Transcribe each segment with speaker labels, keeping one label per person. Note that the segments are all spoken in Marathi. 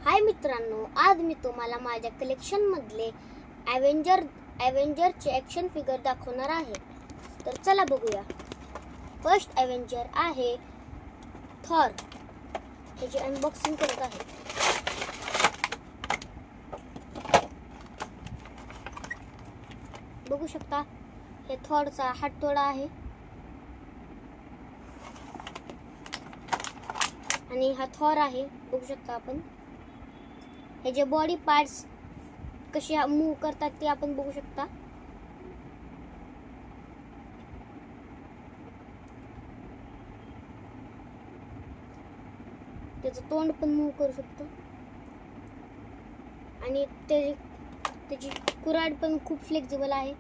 Speaker 1: हाय मित्रांनो, आज मी तुम्हाला माझ्या कलेक्शन मधले अवेंजरचे ॲक्शन फिगर दाखवणार आहे. तर चला बघूया. फर्स्ट अवेंजर आहे थॉर. त्याची अनबॉक्सिंग करत आहे. बघू शकता, हे थॉरचा हातोडा आहे आणि हा थॉर आहे. बघू शकता आपण हे जे बॉडी पार्ट्स कसे मूव करतात ते आपण बघू शकता. त्याचं तोंड पण मूव करू शकतो आणि त्याची कुऱ्हाड पण खूप फ्लेक्झिबल आहे.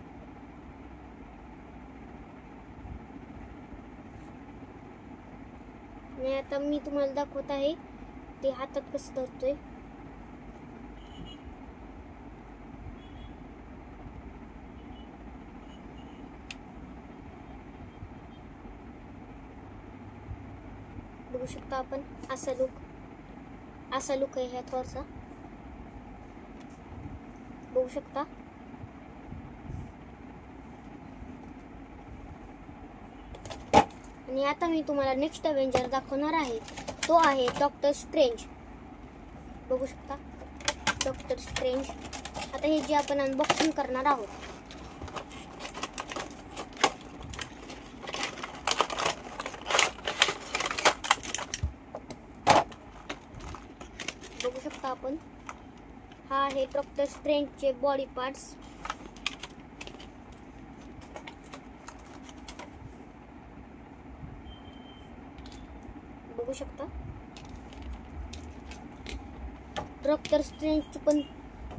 Speaker 1: आणि आता मी तुम्हाला दाखवत आहे ते हातात कसं धरतोय. बघू शकता आपण असा लुक आहे ह्या थॉरचा. बघू शकता. आणि आता मी तुम्हाला नेक्स्ट अवेंजर दाखवणार आहे. तो आहे डॉक्टर स्ट्रेंज. बघू शकता डॉक्टर स्ट्रेंज. आता हे जे आपण अनबॉक्सिंग करणार आहोत. बघू शकता आपण हा आहे डॉक्टर स्ट्रेंजचे बॉडी पार्ट्स. बघू शकता डॉक्टर स्ट्रेंज पण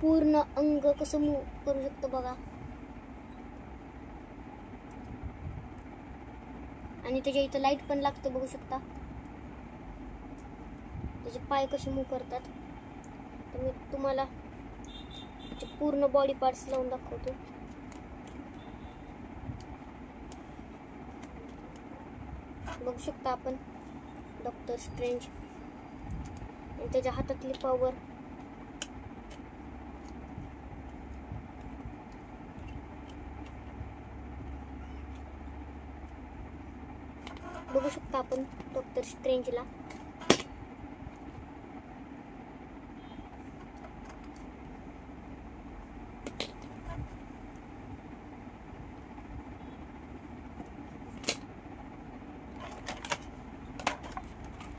Speaker 1: पूर्ण अंग कसं मूव करू शकतो बघा. आणि त्याच्या इथं लाईट पण लागते. बघू शकता त्याचे पाय कसे मूव करतात. तर मी तुम्हाला पूर्ण बॉडी पार्ट्स लावून दाखवतो. बघू शकता आपण डॉक्टर स्ट्रेंज आणि त्याच्या हातातली पॉवर. बघू शकता आपण डॉक्टर स्ट्रेंजला.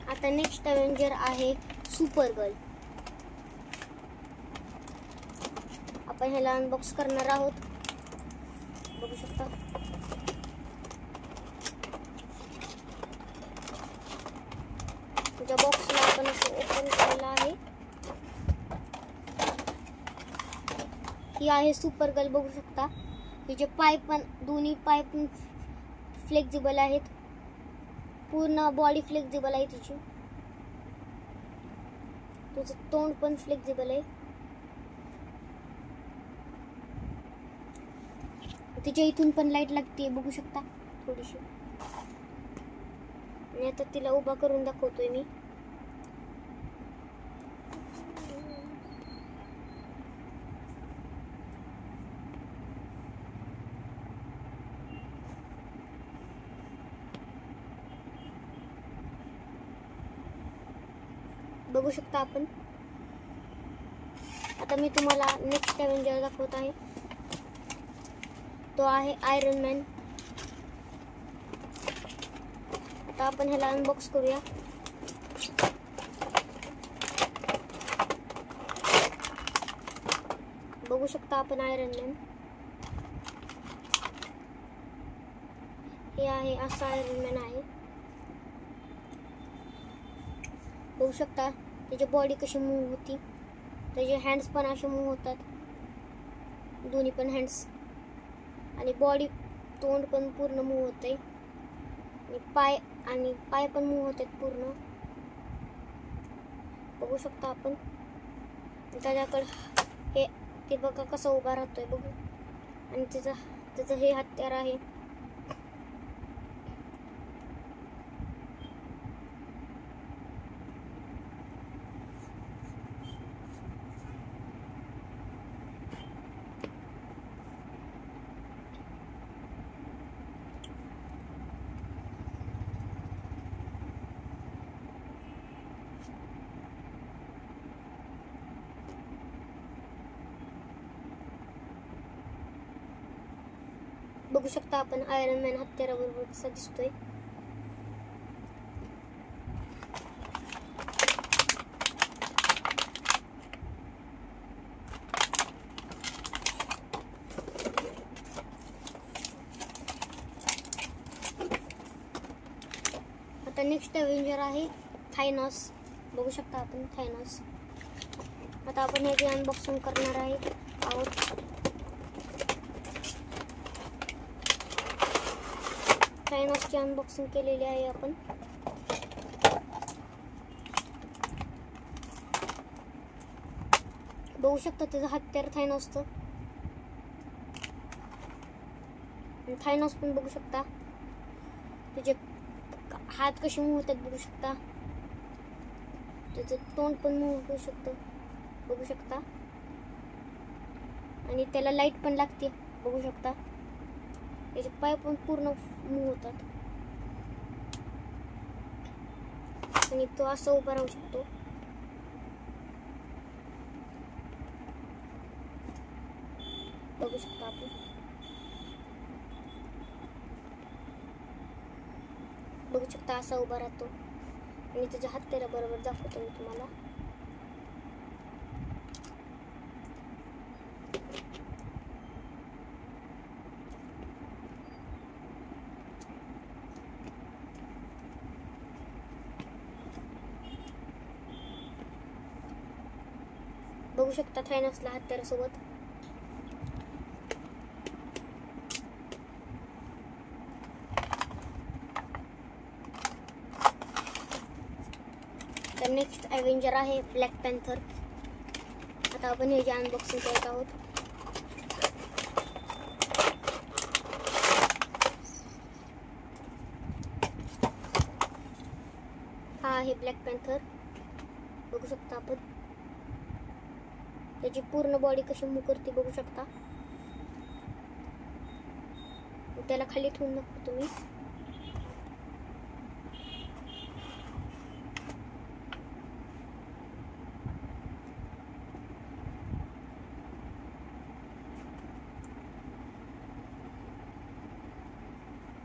Speaker 1: आता नेक्स्ट अवेंजर आहे सुपर गर्ल. आपण ह्याला अनबॉक्स करणार आहोत. बघू शकता त्या बॉक्सला आपण असं ओपन केलेलं आहे. ही आहे सुपर गर्ल. बघू शकता तिचे पाय पण दोन्ही पाय पण फ्लेक्झिबल आहेत. पूर्ण बॉडी फ्लेक्झिबल आहे तिची. तुझं तोंड पण फ्लेक्झिबल आहे. तिच्या इथून पण लाईट लागते. बघू शकता थोडीशी. आणि आता तिला उभा करून दाखवतोय मी. बघू शकता आपण. आता मी तुम्हाला नेक्स्ट अवेंजर दाखवत आहे. तो आहे आयरन मॅन. आता आपण ह्याला अनबॉक्स करूया. बघू शकता आपण आयरन मॅन. हे आहे असं आयरन मॅन आहे. बघू शकता त्याची बॉडी कशी मूव होती. त्याचे हँड्स पण असे मूव होतात. दोन्ही पण हँड्स आणि बॉडी तोंड पण पूर्ण मूव होते. आणि पाय पण मूव होतात पूर्ण. बघू शकता आपण. त्याच्याकडे ते बघा कसं उभा राहतोय. बघू. आणि त्याचं हे हत्यार आहे. बघू शकता आपण आयरन मॅन हत्याराबरोबर कसा दिसतोय. आता नेक्स्ट अवेंजर आहे थायनॉस. बघू शकता आपण थायनॉस. आता आपण याची अनबॉक्सिंग करणार आहोत. थायनॉसची अनबॉक्सिंग केलेली आहे आपण. बघू शकता त्याचं हत्यार थायनॉसचं. थायनॉस पण बघू शकता त्याचे हात कसे मूव्ह होतात बघू शकता. त्याचं तोंड पण मूव्ह होऊ शकतं बघू शकता. आणि त्याला लाईट पण लागते बघू शकता. त्याचे पाय पण पूर्ण मूव्ह होतात आणि तो असं उभा राहू शकतो. बघू शकता आपण. बघू शकता असा उभा राहतो. आणि त्याच्या हत्यारा बरोबर दाखवतो मी तुम्हाला. बघू शकता थायनॉसला हत्यारासोबत. तर नेक्स्ट अवेंजर आहे ब्लॅक पॅन्थर. आता आपण याची अनबॉक्सिंग करत आहोत. हा आहे ब्लॅक पॅन्थर. बघू शकता आपण त्याची पूर्ण बॉडी कशी मूव्ह करते बघू शकता. त्याला खाली ठेवून दाखवतो तुम्ही.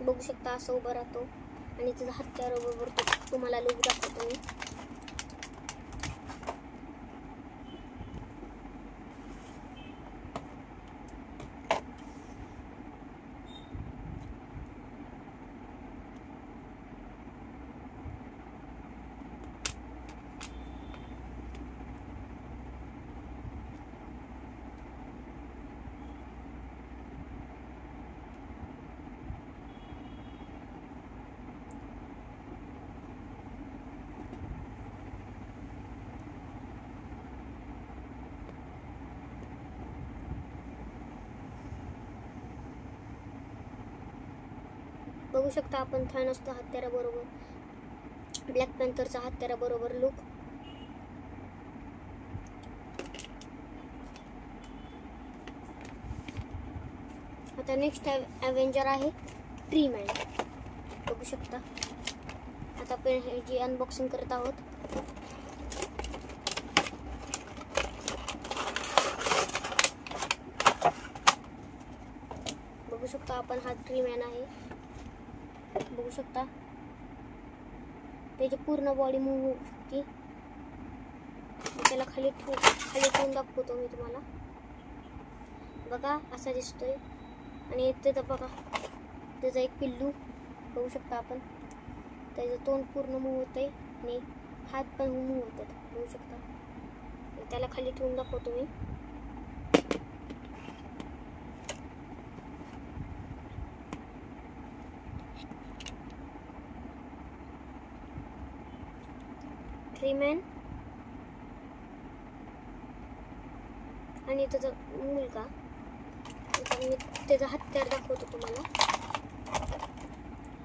Speaker 1: बघू शकता असं उभा राहतो आणि त्याचा हत्याराबरोबर तुम्हाला लुक दाखवतो मी. बघू शकता आपण थायनॉसचा हत्याराबरोबर ब्लॅक पॅन्थरचा हत्याराबरोबर लुक. आता नेक्स्ट अवेंजर आहे ट्री मॅन. बघू शकता. आता आपण ह्याची अनबॉक्सिंग करत आहोत. बघू शकता आपण हा ट्री मॅन आहे. बघू शकता त्याची पूर्ण बॉडी मूव्ह होऊ शकते. त्याला खाली ठेवून दाखवतो मी तुम्हाला. बघा असा दिसतोय. आणि त्याचा बघा त्याचा एक पिल्लू बघू शकता आपण. त्याचं तोंड पूर्ण मूव्ह होतंय आणि हात पण मूव्ह होतात बघू शकता. त्याला खाली ठेवून दाखवतो मी. ट्री मॅन आणि त्याचा मुलगा. मी त्याचा हत्यार दाखवतो तुम्हाला.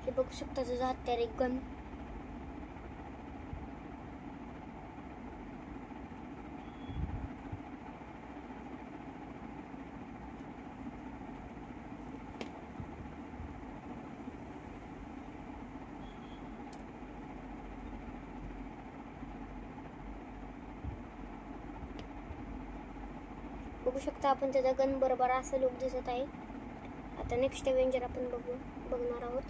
Speaker 1: हे बघू शकता त्याचा हत्यार एक गन. बघू शकता आपण त्याचा गन बरोबर असं लुक दिसत आहे. आता नेक्स्ट अवेंजर आपण बघणार आहोत.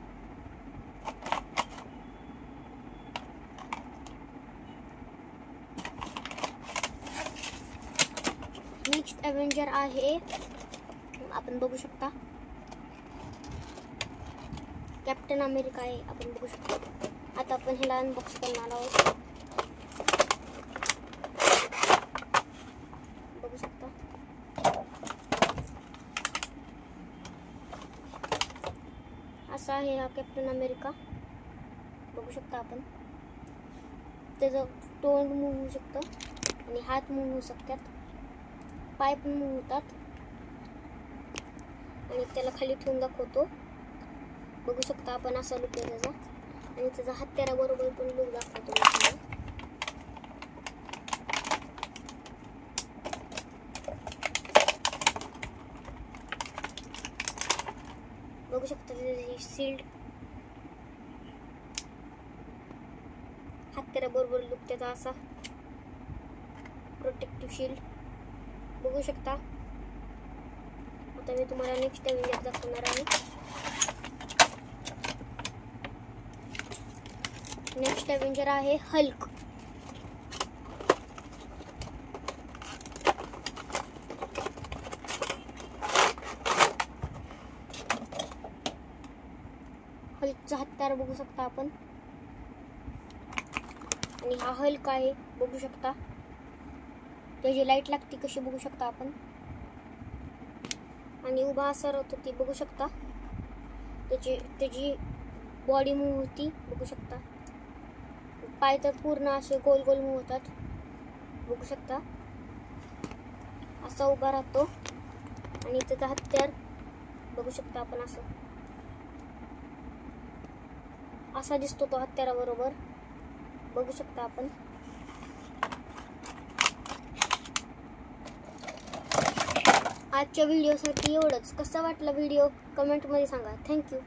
Speaker 1: नेक्स्ट अवेंजर आहे, आपण बघू शकता कॅप्टन अमेरिका आहे, आपण बघू शकता. आता आपण ह्याला अनबॉक्स करणार आहोत. बघू शकता असा आहे हा कॅप्टन अमेरिका. बघू शकता आपण त्याचं तोंड मूव्ह होऊ शकतं आणि हात मूव्ह होऊ शकतात, पाय पण मूव्ह होतात. आणि त्याला खाली ठेवून दाखवतो. बघू शकता आपण असा लुक आहे त्याचा, आणि त्याचा हत्याराबरोबर पण लुक दाखवतो. बघू शकता त्याची शिल्ड, हत्याराबरोबर लुक त्याचा असा प्रोटेक्टिव्ह शिल्ड. बघू शकता. आता मी तुम्हाला नेक्स्ट अवेंजर दाखवणार आहे. नेक्स्ट अवेंजर आहे हल्क. हल्कचा हत्यार बघू शकता आपण, आणि हा हल्क आहे. बघू शकता त्याची लाईट लागते कशी, बघू शकता आपण. आणि उभा असा राहतो ती, बघू शकता त्याची बॉडी मूव्ह होती. बघू शकता पाय तर पूर्ण असे गोल गोल मूव्ह होतात. बघू शकता असा उभा राहतो. आणि त्याचा हत्यार बघू शकता आपण, असा दिसतो तो हत्याराबरोबर. बघू शकता आपण. आजच्या व्हिडिओसाठी एवढंच. कसा वाटला व्हिडिओ कमेंटमध्ये सांगा. थँक्यू.